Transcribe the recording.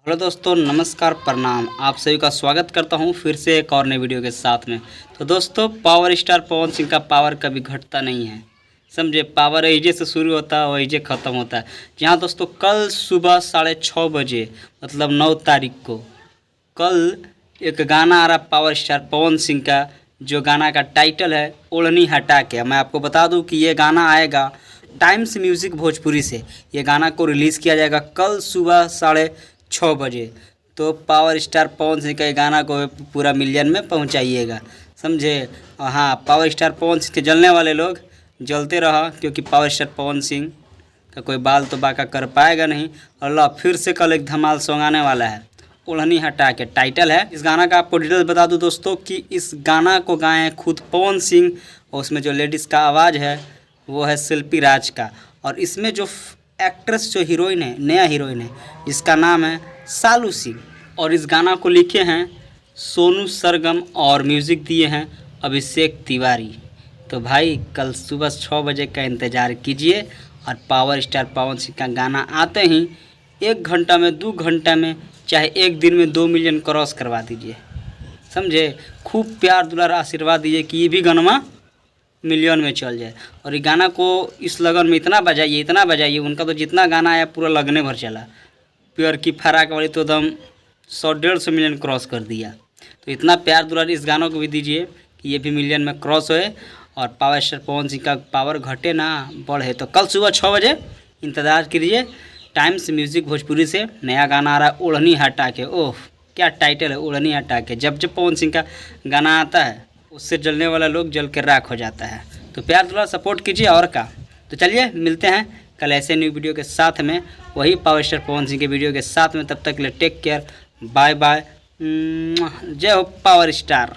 Hello दोस्तों, नमस्कार, प्रणाम। आप सभी का स्वागत करता हूं फिर से एक और नई वीडियो के साथ में। तो दोस्तों, पावर स्टार पवन सिंह का पावर कभी घटता नहीं है, समझे। पावर एजे से शुरू होता है, वही ख़त्म होता है। जहां दोस्तों कल सुबह 6:30 बजे मतलब 9 तारीख को कल एक गाना आ रहा पावर स्टार पवन सिंह का, जो गाना का टाइटल है ओढ़नी हटा के। मैं आपको बता दूं कि ये गाना आएगा टाइम्स म्यूज़िक भोजपुरी से। ये गाना को रिलीज़ किया जाएगा कल सुबह 6:30 बजे। तो पावर स्टार पवन सिंह के गाना को पूरा मिलियन में पहुंचाइएगा, समझे। और हाँ, पावर स्टार पवन सिंह के जलने वाले लोग जलते रहा, क्योंकि पावर स्टार पवन सिंह का कोई बाल तो बाका कर पाएगा नहीं। अल्लाह फिर से कल एक धमाल सॉन्ग आने वाला है, ओढ़नी हटा के टाइटल है इस गाना का। आपको डिटेल बता दूं दोस्तों कि इस गाना को गाए हैं खुद पवन सिंह, और उसमें जो लेडीज़ का आवाज़ है वो है शिल्पी राज का। और इसमें जो एक्ट्रेस, जो हीरोइन है, नया हीरोइन है, जिसका नाम है सालू सिंह। और इस गाना को लिखे हैं सोनू सरगम और म्यूज़िक दिए हैं अभिषेक तिवारी। तो भाई कल सुबह 6 बजे का इंतज़ार कीजिए, और पावर स्टार पवन सिंह का गाना आते ही 1 घंटा में, 2 घंटा में, चाहे एक दिन में 2 मिलियन क्रॉस करवा दीजिए, समझे। खूब प्यार दुलार आशीर्वाद दीजिए कि ये भी गाना मिलियन में चल जाए। और ये गाना को इस लगन में इतना बजाइए, उनका तो जितना गाना आया पूरा लगने भर चला। प्योर की फराक वाली तो एकदम 100-150 मिलियन क्रॉस कर दिया। तो इतना प्यार दुलार इस गानों को भी दीजिए कि ये भी मिलियन में क्रॉस होए, और पावर स्टार पवन सिंह का पावर घटे ना बढ़े। तो कल सुबह 6 बजे इंतज़ार कीजिए। टाइम्स म्यूज़िक भोजपुरी से नया गाना आ रहा है ओढ़नी हटा के। ओह, क्या टाइटल है, ओढ़नी हटा के। जब जब पवन सिंह का गाना आता है उससे जलने वाला लोग जल के राख हो जाता है। तो प्यार दुलार सपोर्ट कीजिए और का। तो चलिए मिलते हैं कल ऐसे न्यू वीडियो के साथ में, वही पावर स्टार पवन सिंह के वीडियो के साथ में। तब तक के लिए टेक केयर, बाय बाय, जय हो पावर स्टार।